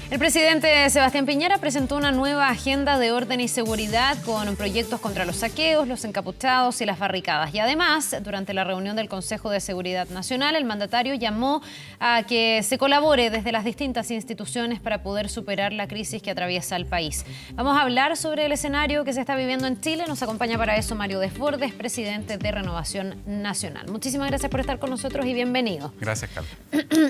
El presidente Sebastián Piñera presentó una nueva agenda de orden y seguridad con proyectos contra los saqueos, los encapuchados y las barricadas. Y además, durante la reunión del Consejo de Seguridad Nacional, el mandatario llamó a que se colabore desde las distintas instituciones para poder superar la crisis que atraviesa el país. Vamos a hablar sobre el escenario que se está viviendo en Chile. Nos acompaña para eso Mario Desbordes, presidente de Renovación Nacional. Muchísimas gracias por estar con nosotros y bienvenido. Gracias, Carlos.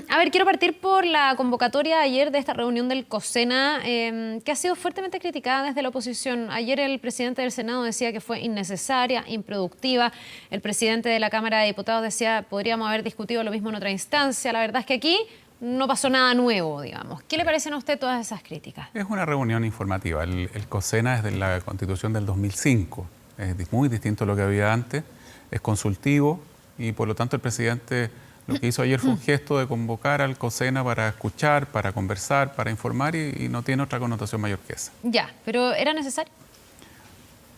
A ver, quiero partir por la convocatoria ayer de esta reunión del COSENA, que ha sido fuertemente criticada desde la oposición. Ayer el presidente del Senado decía que fue innecesaria, improductiva. El presidente de la Cámara de Diputados decía podríamos haber discutido lo mismo en otra instancia. La verdad es que aquí no pasó nada nuevo, digamos. ¿Qué le parecen a usted todas esas críticas? Es una reunión informativa. El COSENA es de la Constitución del 2005. Es muy distinto a lo que había antes. Es consultivo y, por lo tanto, el presidente lo que hizo ayer fue un gesto de convocar al COSENA para escuchar, para conversar, para informar y no tiene otra connotación mayor que esa. Ya, pero ¿era necesario?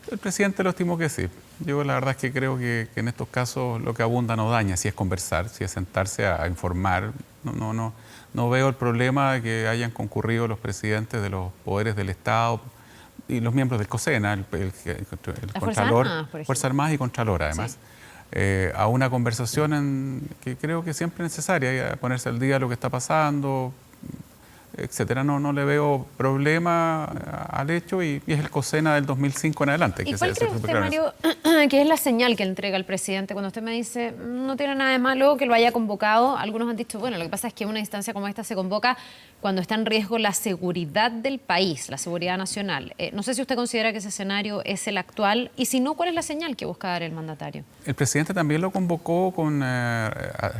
El presidente lo estimó que sí. Yo la verdad es que creo que en estos casos lo que abunda no daña, si es conversar, si es sentarse a informar. No veo el problema de que hayan concurrido los presidentes de los poderes del Estado y los miembros del COSENA, el Contralor, Fuerzas Armadas y Contralor además. Sí. A una conversación que creo que siempre es necesaria, ponerse al día de lo que está pasando, etcétera. No le veo problema al hecho y es el COSENA del 2005 en adelante. ¿Y cuál cree usted, Mario, que es la señal que entrega el presidente cuando usted me dice no tiene nada de malo que lo haya convocado? Algunos han dicho, bueno, lo que pasa es que una instancia como esta se convoca cuando está en riesgo la seguridad del país, la seguridad nacional. No sé si usted considera que ese escenario es el actual y si no, ¿cuál es la señal que busca dar el mandatario? El presidente también lo convocó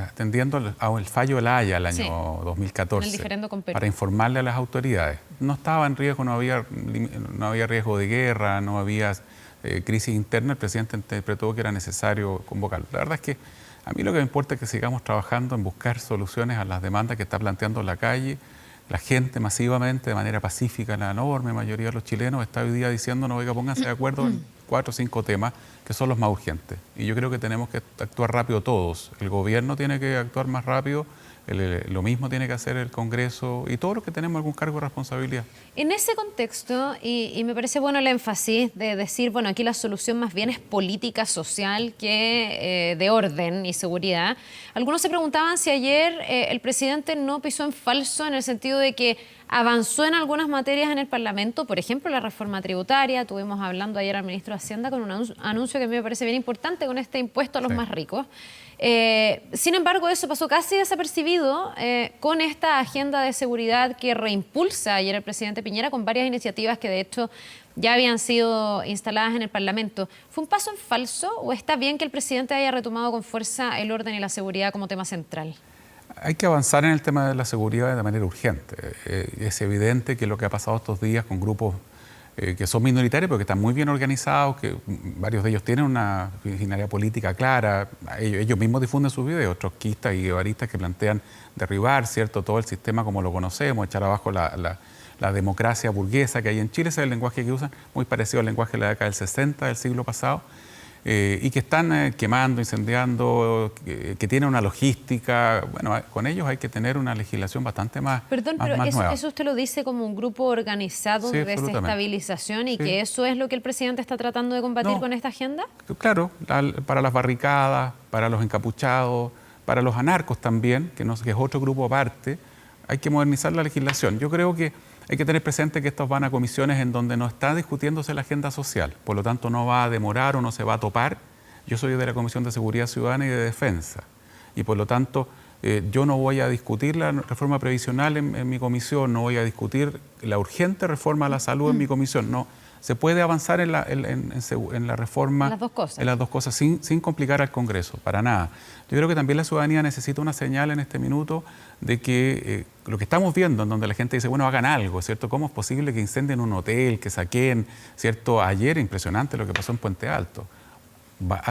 atendiendo al fallo de La Haya el año 2014. El diferendo con Perú. Para informarle a las autoridades. No estaba en riesgo, no había riesgo de guerra, no había crisis interna. El presidente interpretó que era necesario convocarlo. La verdad es que a mí lo que me importa es que sigamos trabajando en buscar soluciones a las demandas que está planteando la calle. La gente masivamente, de manera pacífica, la enorme mayoría de los chilenos está hoy día diciéndonos, oiga, pónganse de acuerdo en 4 o 5 temas que son los más urgentes. Y yo creo que tenemos que actuar rápido todos. El gobierno tiene que actuar más rápido, lo mismo tiene que hacer el Congreso y todos los que tenemos algún cargo de responsabilidad. En ese contexto, y me parece bueno el énfasis de decir, bueno, aquí la solución más bien es política social que de orden y seguridad. Algunos se preguntaban si ayer el presidente no pisó en falso en el sentido de que avanzó en algunas materias en el Parlamento, por ejemplo, la reforma tributaria. Estuvimos hablando ayer al ministro de Hacienda con un anuncio que a mí me parece bien importante con este impuesto a los más ricos. Sin embargo, eso pasó casi desapercibido con esta agenda de seguridad que reimpulsa ayer el presidente Piñera con varias iniciativas que de hecho ya habían sido instaladas en el Parlamento. ¿Fue un paso en falso o está bien que el presidente haya retomado con fuerza el orden y la seguridad como tema central? Hay que avanzar en el tema de la seguridad de manera urgente. Es evidente que lo que ha pasado estos días con grupos que son minoritarios, pero que están muy bien organizados, que varios de ellos tienen una originaria política clara. Ellos mismos difunden sus videos, trotskistas y guevaristas que plantean derribar, ¿cierto?, todo el sistema como lo conocemos, echar abajo la democracia burguesa que hay en Chile. Ese es el lenguaje que usan, muy parecido al lenguaje de la década del 60 del siglo pasado. Y que están quemando, incendiando, que tienen una logística. Bueno, con ellos hay que tener una legislación bastante más nueva. Eso usted lo dice como un grupo organizado de desestabilización y que eso es lo que el presidente está tratando de combatir con esta agenda. Claro, para las barricadas, para los encapuchados, para los anarcos también, que es otro grupo aparte, hay que modernizar la legislación. Yo creo que hay que tener presente que estos van a comisiones en donde no está discutiéndose la agenda social, por lo tanto no va a demorar o no se va a topar. Yo soy de la Comisión de Seguridad Ciudadana y de Defensa y por lo tanto yo no voy a discutir la reforma previsional en mi comisión, no voy a discutir la urgente reforma a la salud en mi comisión, no. Se puede avanzar en la reforma, en las dos cosas sin complicar al Congreso, para nada. Yo creo que también la ciudadanía necesita una señal en este minuto de que lo que estamos viendo, en donde la gente dice, bueno, hagan algo, ¿cierto? ¿Cómo es posible que incendien un hotel, que saquen, ¿cierto? Ayer, impresionante lo que pasó en Puente Alto.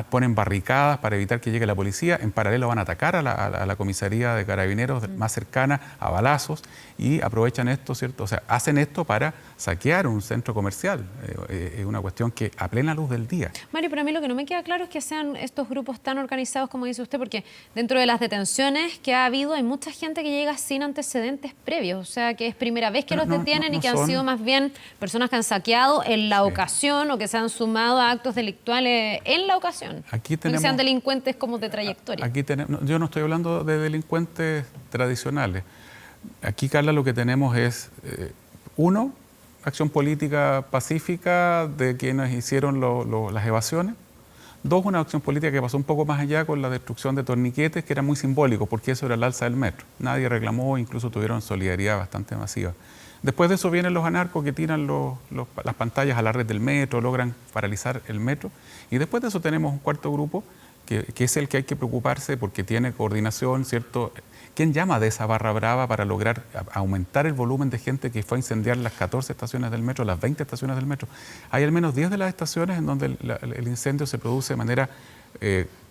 ponen barricadas para evitar que llegue la policía, en paralelo van a atacar a la comisaría de carabineros más cercana a balazos y aprovechan esto, ¿cierto? O sea, hacen esto para saquear un centro comercial. Es una cuestión que a plena luz del día. Mario, pero a mí lo que no me queda claro es que sean estos grupos tan organizados como dice usted, porque dentro de las detenciones que ha habido hay mucha gente que llega sin antecedentes previos, o sea, que es primera vez que los detienen y que han sido más bien personas que han saqueado en la ocasión o que se han sumado a actos delictuales en la ocasión. Aquí no que sean delincuentes como de trayectoria. Aquí yo no estoy hablando de delincuentes tradicionales. Aquí, Carla, lo que tenemos es, uno, acción política pacífica de quienes hicieron las evasiones. Dos, una acción política que pasó un poco más allá con la destrucción de torniquetes, que era muy simbólico, porque eso era el alza del metro. Nadie reclamó, incluso tuvieron solidaridad bastante masiva. Después de eso vienen los anarcos que tiran las pantallas a la red del metro, logran paralizar el metro. Y después de eso tenemos un cuarto grupo, que es el que hay que preocuparse porque tiene coordinación, ¿cierto? ¿Quién llama de esa barra brava para lograr aumentar el volumen de gente que fue a incendiar las 14 estaciones del metro, las 20 estaciones del metro? Hay al menos 10 de las estaciones en donde el incendio se produce de manera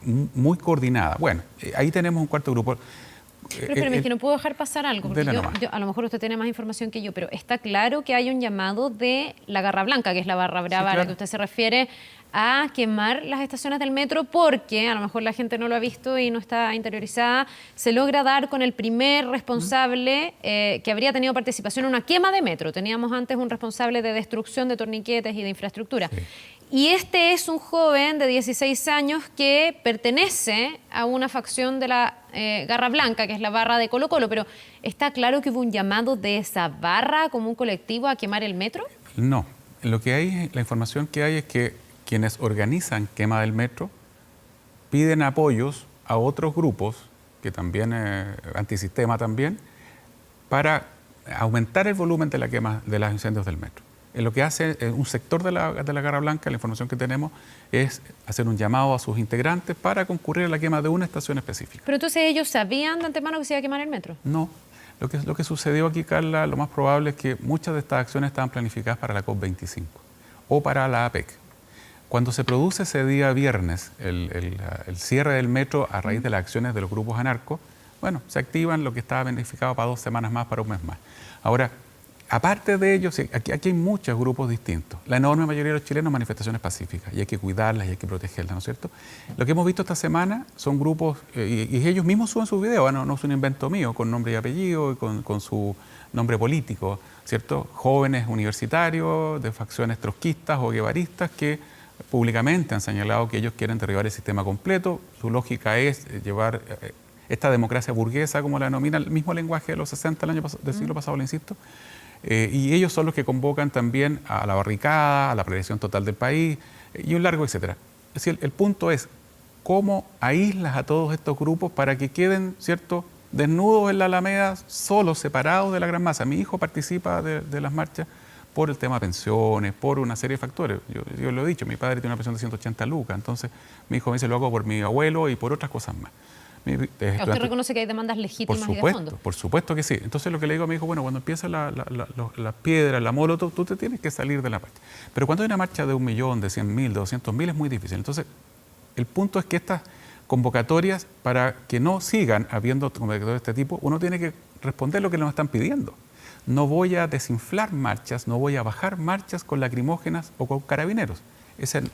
muy coordinada. Bueno, ahí tenemos un cuarto grupo. Pero espérame, es que no puedo dejar pasar algo, porque yo, a lo mejor usted tiene más información que yo, pero está claro que hay un llamado de la Garra Blanca, que es la barra brava, sí, claro, a la que usted se refiere, a quemar las estaciones del metro porque, a lo mejor la gente no lo ha visto y no está interiorizada, se logra dar con el primer responsable que habría tenido participación en una quema de metro. Teníamos antes un responsable de destrucción de torniquetes y de infraestructura. Sí. Y este es un joven de 16 años que pertenece a una facción de la Garra Blanca, que es la barra de Colo-Colo, pero ¿está claro que hubo un llamado de esa barra como un colectivo a quemar el metro? No, lo que hay, la información que hay es que quienes organizan quema del metro piden apoyos a otros grupos, que también, antisistema también, para aumentar el volumen de la quema de los incendios del metro. Lo que hace un sector de la Garra Blanca, la información que tenemos, es hacer un llamado a sus integrantes para concurrir a la quema de una estación específica. ¿Pero entonces ellos sabían de antemano que se iba a quemar el metro? No. Lo que sucedió aquí, Carla, lo más probable es que muchas de estas acciones estaban planificadas para la COP25 o para la APEC. Cuando se produce ese día viernes el cierre del metro a raíz de las acciones de los grupos anarcos, bueno, se activan lo que estaba planificado para 2 semanas más, para un mes más. Ahora, aparte de ello, aquí hay muchos grupos distintos. La enorme mayoría de los chilenos manifestaciones pacíficas y hay que cuidarlas y hay que protegerlas, ¿no es cierto? Lo que hemos visto esta semana son grupos, y ellos mismos suben sus videos, no es un invento mío, con nombre y apellido, y con su nombre político, ¿cierto? Jóvenes universitarios de facciones trotskistas o guevaristas que públicamente han señalado que ellos quieren derribar el sistema completo. Su lógica es llevar esta democracia burguesa, como la denomina el mismo lenguaje de los 60 del siglo pasado, le insisto. Y ellos son los que convocan también a la barricada, a la prevención total del país y un largo etcétera. Es decir, el punto es cómo aíslas a todos estos grupos para que queden, ¿cierto?, desnudos en la Alameda, solos, separados de la gran masa. Mi hijo participa de las marchas por el tema de pensiones, por una serie de factores. Yo lo he dicho, mi padre tiene una pensión de 180 lucas, entonces mi hijo me dice lo hago por mi abuelo y por otras cosas más. ¿Usted reconoce que hay demandas legítimas y de fondo? Por supuesto que sí. Entonces lo que le digo a mi hijo, bueno, cuando empieza las piedras, la molotov, tú te tienes que salir de la marcha. Pero cuando hay una marcha de 1 millón, de 100.000, de 200.000 es muy difícil. Entonces el punto es que estas convocatorias, para que no sigan habiendo convocatorias de este tipo, uno tiene que responder lo que nos están pidiendo. No voy a desinflar marchas, no voy a bajar marchas con lacrimógenas o con carabineros.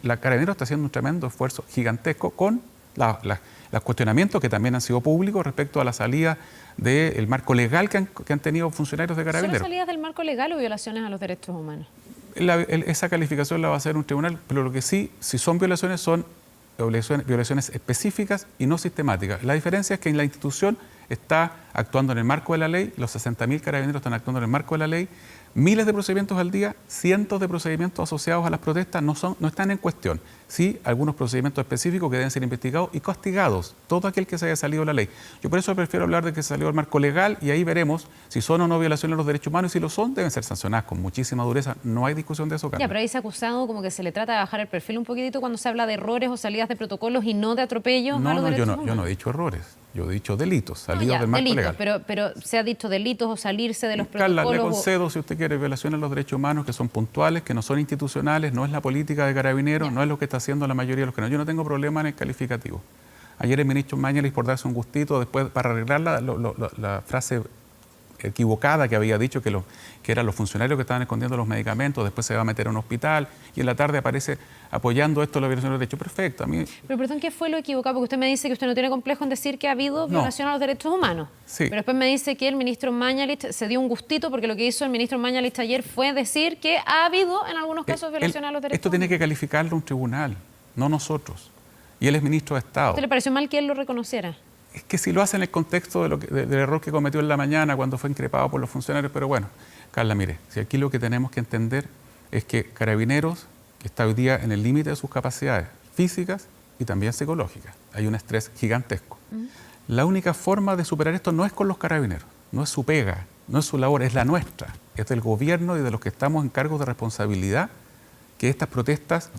La Carabineros está haciendo un tremendo esfuerzo gigantesco con los cuestionamientos que también han sido públicos respecto a la salida del marco legal que han tenido funcionarios de Carabineros. ¿Son salidas del marco legal o violaciones a los derechos humanos? Esa calificación la va a hacer un tribunal, pero lo que sí, si son violaciones, son violaciones específicas y no sistemáticas. La diferencia es que en la institución está actuando en el marco de la ley, los 60.000 carabineros están actuando en el marco de la ley, miles de procedimientos al día, cientos de procedimientos asociados a las protestas no están en cuestión. Sí, algunos procedimientos específicos que deben ser investigados y castigados, todo aquel que se haya salido de la ley. Yo por eso prefiero hablar de que se salió del marco legal y ahí veremos si son o no violaciones de los derechos humanos y si lo son, deben ser sancionadas con muchísima dureza. No hay discusión de eso, Carmen. Ya, pero ahí se ha acusado como que se le trata de bajar el perfil un poquitito cuando se habla de errores o salidas de protocolos y no de atropellos a los derechos humanos. Yo no he dicho errores. Yo he dicho delitos, salidos del marco delitos, legal. pero se ha dicho delitos o salirse de los Carla, le protocolos. concedo, si usted quiere, violaciones a los derechos humanos que son puntuales, que no son institucionales, no es la política de Carabineros, no es lo que está haciendo la mayoría de los que no. Yo no tengo problema en el calificativo. Ayer el ministro Mañalich, por darse un gustito, después para arreglar la frase equivocada que había dicho que eran los funcionarios que estaban escondiendo los medicamentos, después se va a meter a un hospital y en la tarde aparece apoyando esto la violación de los derechos. Perfecto. A mí... Pero perdón, ¿qué fue lo equivocado? Porque usted me dice que usted no tiene complejo en decir que ha habido violación a los derechos humanos. Sí. Pero después me dice que el ministro Mañalich se dio un gustito porque lo que hizo el ministro Mañalich ayer fue decir que ha habido en algunos casos violación a los derechos Esto humanos. tiene que calificarlo un tribunal, no nosotros. Y él es ministro de Estado. ¿A usted le pareció mal que él lo reconociera? Es que si lo hace en el contexto del error que cometió en la mañana cuando fue increpado por los funcionarios, pero bueno, Carla, mire, si aquí lo que tenemos que entender es que Carabineros, que está hoy día en el límite de sus capacidades físicas y también psicológicas, hay un estrés gigantesco. La única forma de superar esto no es con los Carabineros, no es su pega, no es su labor, es la nuestra, es del gobierno y de los que estamos en cargos de responsabilidad que estas protestas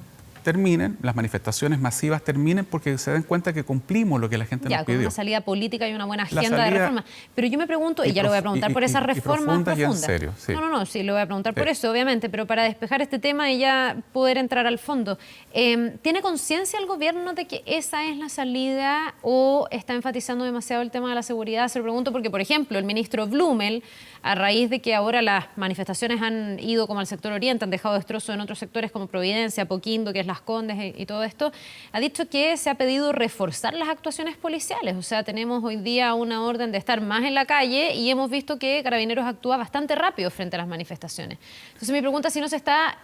terminen, las manifestaciones masivas terminen porque se den cuenta que cumplimos lo que la gente nos pidió. Con una salida política y una buena agenda de reforma. Pero yo me pregunto, y ya lo voy a preguntar por esas reformas profundas. Y en serio, sí. No, sí, lo voy a preguntar por eso, obviamente, pero para despejar este tema y ya poder entrar al fondo. ¿Tiene conciencia el gobierno de que esa es la salida o está enfatizando demasiado el tema de la seguridad? Se lo pregunto porque, por ejemplo, el ministro Blumel, a raíz de que ahora las manifestaciones han ido como al sector oriente, han dejado destrozos en otros sectores como Providencia, Poquindo, que es Las Condes y todo esto, ha dicho que se ha pedido reforzar las actuaciones policiales. O sea, tenemos hoy día una orden de estar más en la calle y hemos visto que Carabineros actúa bastante rápido frente a las manifestaciones. Entonces mi pregunta es si no se está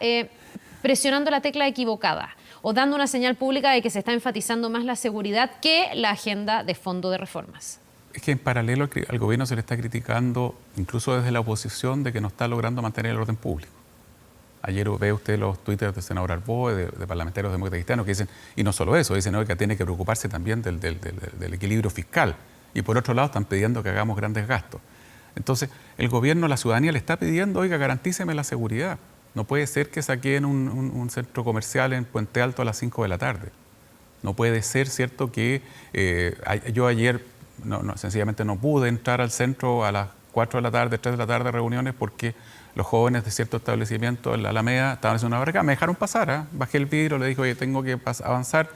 presionando la tecla equivocada o dando una señal pública de que se está enfatizando más la seguridad que la agenda de fondo de reformas. Es que en paralelo al gobierno se le está criticando, incluso desde la oposición, de que no está logrando mantener el orden público. Ayer ve usted los twitters del senador Arboe, de parlamentarios demócratas cristianos, que dicen, y no solo eso, dicen que tiene que preocuparse también del equilibrio fiscal. Y por otro lado están pidiendo que hagamos grandes gastos. Entonces, el gobierno, la ciudadanía le está pidiendo, oiga, garantíceme la seguridad. No puede ser que saquen un centro comercial en Puente Alto a las 5 de la tarde. No puede ser, ¿cierto?, que yo ayer sencillamente no pude entrar al centro a las 4 de la tarde, 3 de la tarde, reuniones, porque los jóvenes de cierto establecimiento en la Alameda estaban haciendo una barricada. Me dejaron pasar, bajé el vidrio, le dije, oye, tengo que avanzar.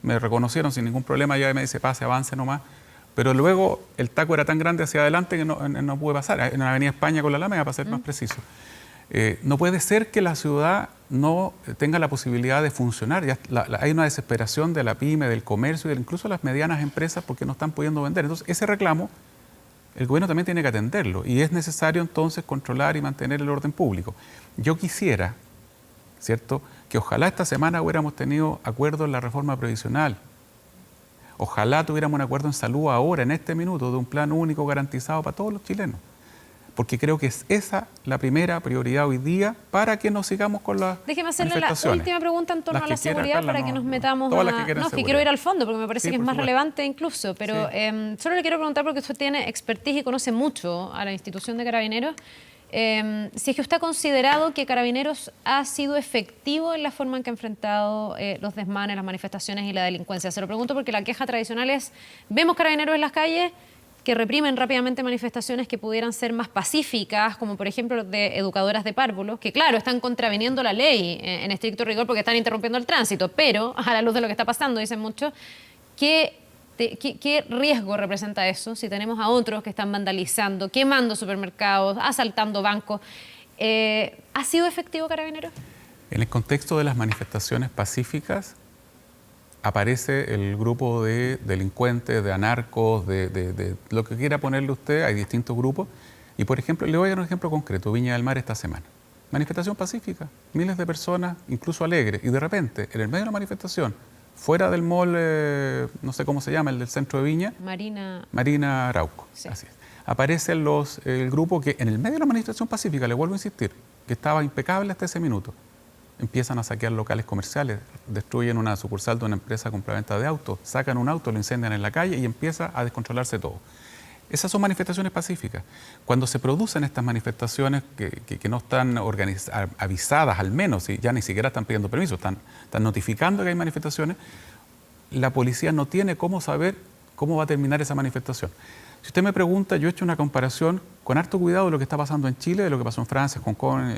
Me reconocieron sin ningún problema, ya me dice, pase, avance nomás. Pero luego el taco era tan grande hacia adelante que no pude pasar, en la Avenida España con la Alameda, para ser más preciso. No puede ser que la ciudad no tenga la posibilidad de funcionar. Hay una desesperación de la pyme, del comercio, incluso las medianas empresas porque no están pudiendo vender. Entonces, ese reclamo, el gobierno también tiene que atenderlo y es necesario entonces controlar y mantener el orden público. Yo quisiera, ¿cierto?, que ojalá esta semana hubiéramos tenido acuerdo en la reforma previsional. Ojalá tuviéramos un acuerdo en salud ahora, en este minuto, de un plan único garantizado para todos los chilenos. Porque creo que es esa la primera prioridad hoy día para que nos sigamos con las Déjeme hacerle la manifestaciones. última pregunta en torno a la seguridad, Carla, para que nos metamos todas las a... que quieran No, que seguridad. quiero ir al fondo porque me parece Sí, que es por más supuesto. relevante incluso, pero Sí. solo le quiero preguntar porque usted tiene expertise y conoce mucho a la institución de Carabineros. Si es que usted ha considerado que Carabineros ha sido efectivo en la forma en que ha enfrentado los desmanes, las manifestaciones y la delincuencia. Se lo pregunto porque la queja tradicional es, vemos Carabineros en las calles que reprimen rápidamente manifestaciones que pudieran ser más pacíficas, como por ejemplo de educadoras de párvulos, que claro, están contraviniendo la ley en estricto rigor porque están interrumpiendo el tránsito, pero a la luz de lo que está pasando, dicen muchos, ¿qué riesgo representa eso si tenemos a otros que están vandalizando, quemando supermercados, asaltando bancos? ¿Ha sido efectivo Carabineros? En el contexto de las manifestaciones pacíficas aparece el grupo de delincuentes, de anarcos, de lo que quiera ponerle usted, hay distintos grupos. Y por ejemplo, le voy a dar un ejemplo concreto, Viña del Mar esta semana. Manifestación pacífica, miles de personas, incluso alegres, y de repente, en el medio de la manifestación, fuera del mall, no sé cómo se llama, el del centro de Viña. Marina Arauco, sí. Así es. Aparece el grupo que en el medio de la manifestación pacífica, le vuelvo a insistir, que estaba impecable hasta ese minuto, empiezan a saquear locales comerciales, destruyen una sucursal de una empresa compraventa de autos, sacan un auto, lo incendian en la calle y empieza a descontrolarse todo. Esas son manifestaciones pacíficas. Cuando se producen estas manifestaciones que no están avisadas al menos, y ya ni siquiera están pidiendo permiso, están notificando que hay manifestaciones, la policía no tiene cómo saber cómo va a terminar esa manifestación. Si usted me pregunta, yo he hecho una comparación con harto cuidado de lo que está pasando en Chile, de lo que pasó en Francia, Hong Kong,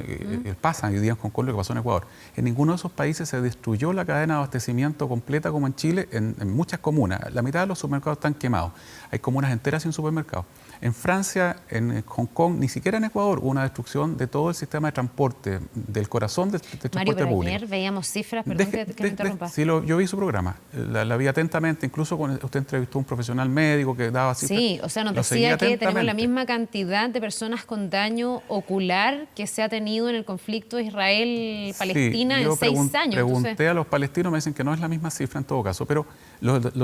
pasa hoy día en Hong Kong, lo que pasó en Ecuador. En ninguno de esos países se destruyó la cadena de abastecimiento completa como en Chile, en muchas comunas. La mitad de los supermercados están quemados. Hay comunas enteras sin supermercados. En Francia, en Hong Kong, ni siquiera en Ecuador, hubo una destrucción de todo el sistema de transporte, del corazón del transporte Mario, pero público. ayer veíamos cifras, perdón que me interrumpa. Sí, yo vi su programa, la vi atentamente, incluso cuando usted entrevistó a un profesional médico que daba cifras. Sí, o sea, nos decía que tenemos la misma cantidad de personas con daño ocular que se ha tenido en el conflicto Israel-Palestina en 6 años. Pregunté a los palestinos, me dicen que no es la misma cifra en todo caso, pero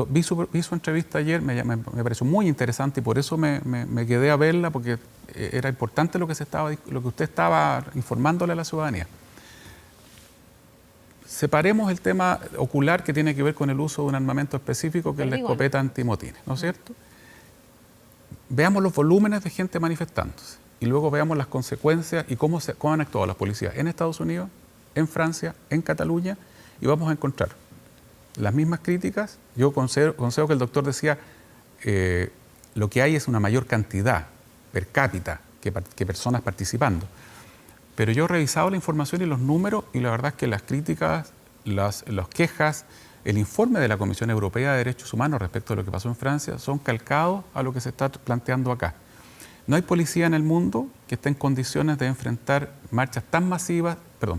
vi su entrevista ayer, me pareció muy interesante y por eso me quedé a verla, porque era importante lo que usted estaba informándole a la ciudadanía. Separemos el tema ocular que tiene que ver con el uso de un armamento específico que es la escopeta antimotines, ¿no es cierto? Veamos los volúmenes de gente manifestándose y luego veamos las consecuencias y cómo han actuado las policías en Estados Unidos, en Francia, en Cataluña, y vamos a encontrar las mismas críticas. Yo concedo que el doctor decía lo que hay es una mayor cantidad per cápita que personas participando. Pero yo he revisado la información y los números y la verdad es que las críticas, las quejas, el informe de la Comisión Europea de Derechos Humanos respecto a lo que pasó en Francia son calcados a lo que se está planteando acá. No hay policía en el mundo que esté en condiciones de enfrentar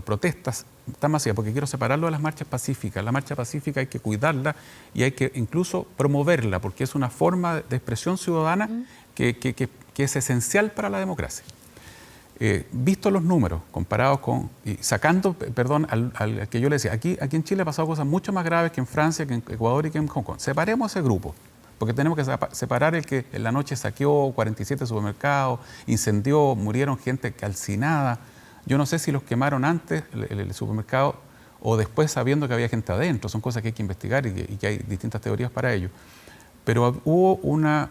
protestas tan masivas, porque quiero separarlo de las marchas pacíficas. La marcha pacífica hay que cuidarla y hay que incluso promoverla, porque es una forma de expresión ciudadana que es esencial para la democracia. Visto los números, comparados con, y sacando, perdón, al que yo le decía, aquí en Chile ha pasado cosas mucho más graves que en Francia, que en Ecuador y que en Hong Kong. Separemos ese grupo, porque tenemos que separar el que en la noche saqueó 47 supermercados, incendió, murieron gente calcinada. Yo no sé si los quemaron antes el supermercado o después sabiendo que había gente adentro. Son cosas que hay que investigar y que hay distintas teorías para ello. Pero hubo una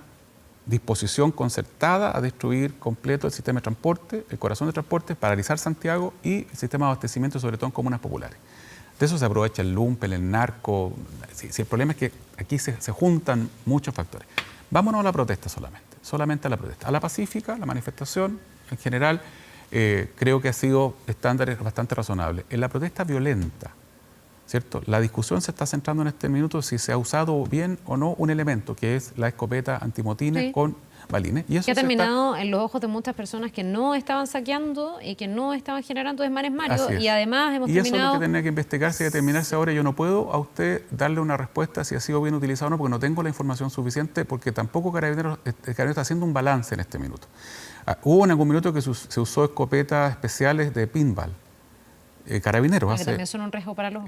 disposición concertada a destruir completo el sistema de transporte, el corazón de transporte, paralizar Santiago y el sistema de abastecimiento, sobre todo en comunas populares. De eso se aprovecha el lumpen, el narco. Si el problema es que aquí se juntan muchos factores. Vámonos a la protesta solamente a la protesta. A la pacífica, la manifestación, en general, creo que ha sido estándares bastante razonables. En la protesta violenta, ¿cierto? La discusión se está centrando en este minuto si se ha usado bien o no un elemento, que es la escopeta antimotines con balines. Y eso que ha terminado en los ojos de muchas personas que no estaban saqueando y que no estaban generando desmanes, Mario. Y además hemos terminado... Y eso es lo que tenía que investigarse y determinarse ahora. Yo no puedo a usted darle una respuesta si ha sido bien utilizado o no, porque no tengo la información suficiente, porque tampoco Carabineros está haciendo un balance en este minuto. Hubo en algún minuto que se usó escopetas especiales de pinball. Carabineros. Que también son un riesgo para los...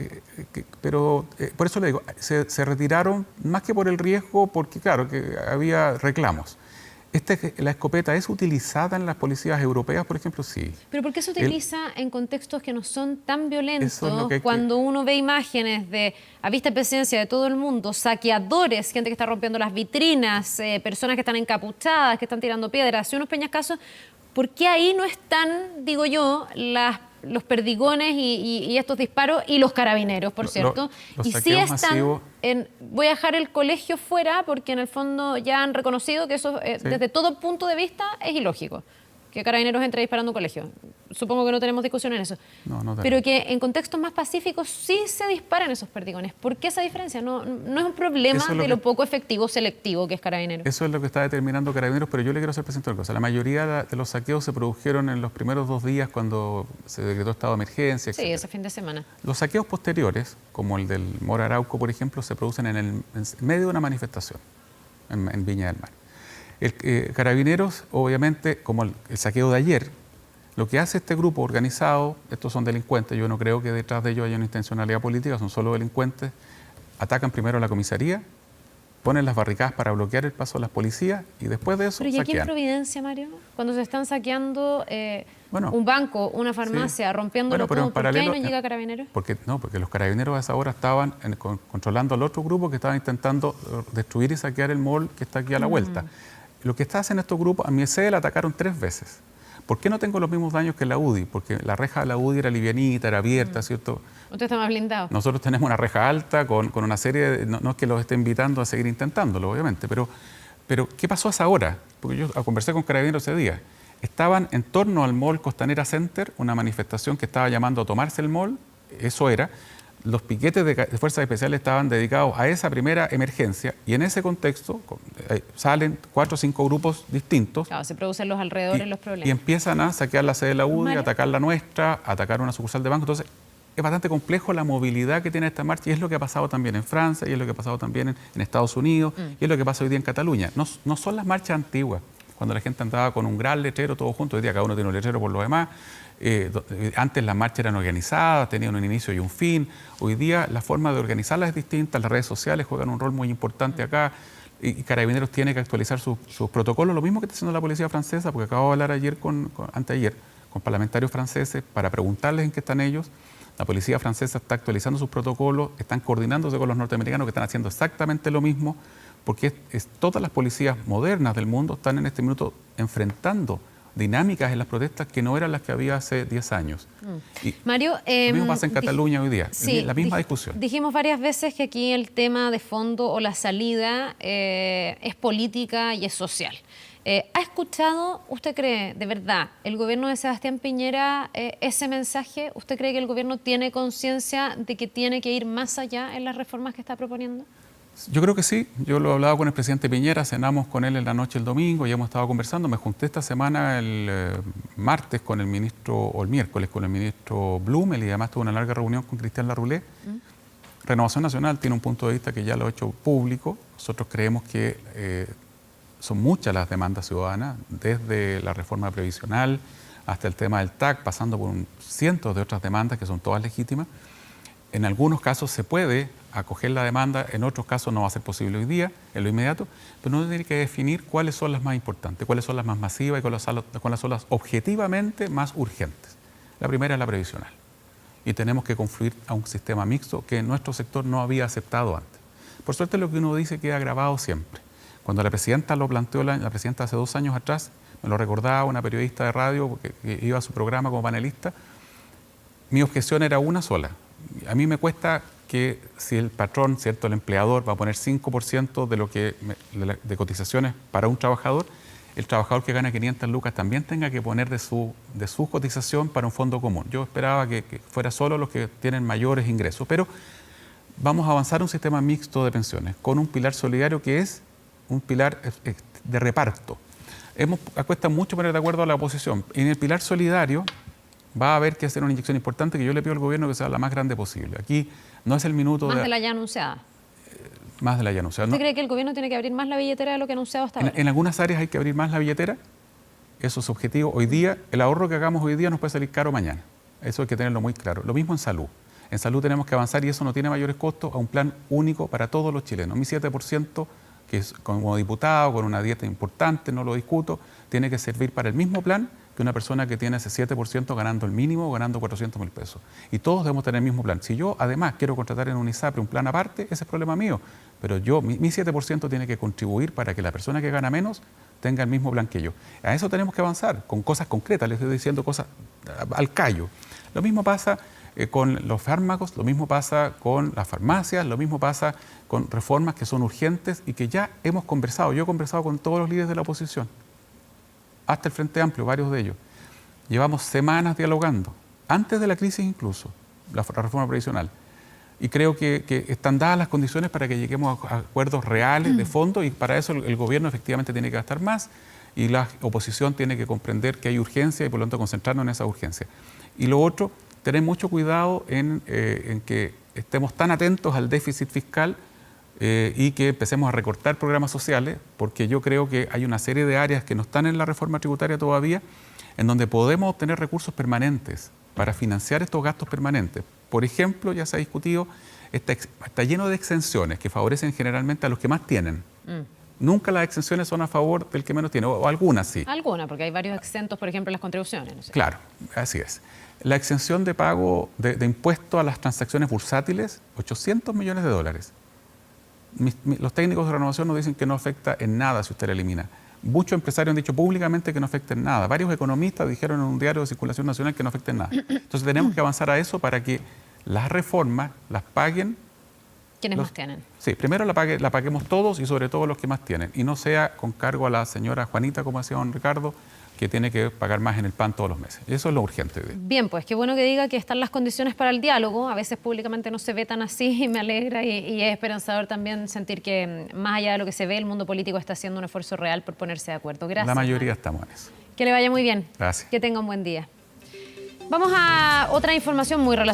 pero por eso le digo, se retiraron más que por el riesgo, porque claro, que había reclamos. La escopeta es utilizada en las policías europeas, por ejemplo, sí. ¿Pero por qué se utiliza en contextos que no son tan violentos cuando uno ve imágenes de, a vista y presencia de todo el mundo, saqueadores, gente que está rompiendo las vitrinas, personas que están encapuchadas, que están tirando piedras y unos peñascasos? ¿Por qué ahí no están, digo yo, los perdigones y estos disparos y los carabineros, por cierto? Y sí están voy a dejar el colegio fuera porque en el fondo ya han reconocido que eso desde todo punto de vista es ilógico, que Carabineros entre disparando un colegio. Supongo que no tenemos discusión en eso. Pero que en contextos más pacíficos sí se disparan esos perdigones. ¿Por qué esa diferencia? No es un problema de lo poco efectivo selectivo que es Carabineros. Eso es lo que está determinando Carabineros, pero yo le quiero hacer presente una cosa. La mayoría de los saqueos se produjeron en los primeros 2 días cuando se decretó estado de emergencia, etc. Sí, ese fin de semana. Los saqueos posteriores, como el del Mall Arauco, por ejemplo, se producen en medio de una manifestación en Viña del Mar. Carabineros, obviamente, como el saqueo de ayer, lo que hace este grupo organizado, estos son delincuentes, yo no creo que detrás de ellos haya una intencionalidad política, son solo delincuentes, atacan primero a la comisaría, ponen las barricadas para bloquear el paso de las policías y después de eso saquean. ¿Pero y aquí en Providencia, Mario? Cuando se están saqueando un banco, una farmacia, rompiéndolo todo, ¿por qué ahí no llega Carabineros? Porque los Carabineros a esa hora estaban controlando al otro grupo que estaba intentando destruir y saquear el mall que está aquí a la vuelta. Lo que está haciendo estos grupos, a mi la atacaron 3 veces. ¿Por qué no tengo los mismos daños que la UDI? Porque la reja de la UDI era livianita, era abierta, ¿cierto? Usted está más blindado. Nosotros tenemos una reja alta con una serie de... No es que los esté invitando a seguir intentándolo, obviamente, pero ¿qué pasó a esa hora? Porque yo conversé con Carabineros ese día. Estaban en torno al mall Costanera Center, una manifestación que estaba llamando a tomarse el mall, eso era. Los piquetes de fuerzas especiales estaban dedicados a esa primera emergencia y en ese contexto salen 4 o 5 grupos distintos. Claro, se producen los alrededores, los problemas. Y empiezan a saquear la sede de la UDI, a atacar la nuestra, a atacar una sucursal de banco. Entonces, es bastante complejo la movilidad que tiene esta marcha y es lo que ha pasado también en Francia y es lo que ha pasado también en Estados Unidos y es lo que pasa hoy día en Cataluña. No son las marchas antiguas, cuando la gente andaba con un gran letrero todo junto. Hoy día cada uno tiene un letrero por lo demás. Antes las marchas eran organizadas, tenían un inicio y un fin. Hoy día la forma de organizarlas es distinta, las redes sociales juegan un rol muy importante acá y Carabineros tiene que actualizar sus protocolos, lo mismo que está haciendo la policía francesa, porque acabo de hablar anteayer con parlamentarios franceses para preguntarles en qué están ellos. La policía francesa está actualizando sus protocolos, están coordinándose con los norteamericanos que están haciendo exactamente lo mismo, porque todas las policías modernas del mundo están en este minuto enfrentando dinámicas en las protestas que no eran las que había hace 10 años. Y Mario, lo mismo pasa en Cataluña hoy día, sí, la misma discusión. Dijimos varias veces que aquí el tema de fondo o la salida es política y es social. ¿Ha escuchado, usted cree, de verdad, el gobierno de Sebastián Piñera ese mensaje? ¿Usted cree que el gobierno tiene conciencia de que tiene que ir más allá en las reformas que está proponiendo? Yo creo que sí. Yo lo he hablado con el presidente Piñera, cenamos con él en la noche el domingo y hemos estado conversando. Me junté esta semana el martes con el ministro, o el miércoles con el ministro Blumel y además tuve una larga reunión con Cristian Larroulet. Renovación Nacional tiene un punto de vista que ya lo ha hecho público. Nosotros creemos que son muchas las demandas ciudadanas, desde la reforma previsional hasta el tema del TAC, pasando por cientos de otras demandas que son todas legítimas. En algunos casos se puede acoger la demanda, en otros casos no va a ser posible hoy día, en lo inmediato, pero uno tiene que definir cuáles son las más importantes, cuáles son las más masivas y cuáles son las objetivamente más urgentes. La primera es la previsional y tenemos que confluir a un sistema mixto que nuestro sector no había aceptado antes. Por suerte lo que uno dice queda grabado siempre. Cuando la presidenta lo planteó, la presidenta hace 2 años atrás, me lo recordaba una periodista de radio que iba a su programa como panelista, mi objeción era una sola. A mí me cuesta que si el patrón, cierto, el empleador va a poner 5% de lo que de cotizaciones para un trabajador, el trabajador que gana 500 lucas también tenga que poner de su cotización para un fondo común. Yo esperaba que fuera solo los que tienen mayores ingresos, pero vamos a avanzar un sistema mixto de pensiones con un pilar solidario que es un pilar de reparto. Cuesta mucho poner de acuerdo a la oposición. En el pilar solidario va a haber que hacer una inyección importante que yo le pido al gobierno que sea la más grande posible. Aquí no es el minuto más de la ya anunciada. Más de la ya anunciada. ¿Usted cree que el gobierno tiene que abrir más la billetera de lo que ha anunciado hasta ahora? En algunas áreas hay que abrir más la billetera. Eso es objetivo. Hoy día, el ahorro que hagamos hoy día nos puede salir caro mañana. Eso hay que tenerlo muy claro. Lo mismo en salud. En salud tenemos que avanzar y eso no tiene mayores costos a un plan único para todos los chilenos. Mi 7%, que es como diputado, con una dieta importante, no lo discuto, tiene que servir para el mismo plan que una persona que tiene ese 7% ganando el mínimo o ganando 400.000 pesos. Y todos debemos tener el mismo plan. Si yo, además, quiero contratar en un ISAPRE un plan aparte, ese es problema mío. Pero mi 7% tiene que contribuir para que la persona que gana menos tenga el mismo plan que yo. A eso tenemos que avanzar, con cosas concretas, les estoy diciendo cosas al callo. Lo mismo pasa con los fármacos, lo mismo pasa con las farmacias, lo mismo pasa con reformas que son urgentes y que ya hemos conversado. Yo he conversado con todos los líderes de la oposición, hasta el Frente Amplio, varios de ellos. Llevamos semanas dialogando, antes de la crisis incluso, la reforma previsional. Y creo que están dadas las condiciones para que lleguemos a acuerdos reales de fondo y para eso el gobierno efectivamente tiene que gastar más y la oposición tiene que comprender que hay urgencia y por lo tanto concentrarnos en esa urgencia. Y lo otro, tener mucho cuidado en que estemos tan atentos al déficit fiscal y que empecemos a recortar programas sociales, porque yo creo que hay una serie de áreas que no están en la reforma tributaria todavía, en donde podemos obtener recursos permanentes para financiar estos gastos permanentes. Por ejemplo, ya se ha discutido, está lleno de exenciones que favorecen generalmente a los que más tienen. Nunca las exenciones son a favor del que menos tiene, o algunas sí. Algunas, porque hay varios exentos, por ejemplo, en las contribuciones. No sé. Claro, así es. La exención de pago de impuesto a las transacciones bursátiles, $800 millones. Los técnicos de renovación nos dicen que no afecta en nada si usted la elimina. Muchos empresarios han dicho públicamente que no afecten nada. Varios economistas dijeron en un diario de circulación nacional que no afecten nada. Entonces tenemos que avanzar a eso para que las reformas las paguen ¿Quiénes más tienen? Sí, primero la paguemos todos y sobre todo los que más tienen. Y no sea con cargo a la señora Juanita, como decía don Ricardo, que tiene que pagar más en el pan todos los meses. Eso es lo urgente. Bien, pues qué bueno que diga que están las condiciones para el diálogo. A veces públicamente no se ve tan así y me alegra y es esperanzador también sentir que más allá de lo que se ve, el mundo político está haciendo un esfuerzo real por ponerse de acuerdo. Gracias. La mayoría estamos en eso. Que le vaya muy bien. Gracias. Que tenga un buen día. Vamos a otra información muy relacionada.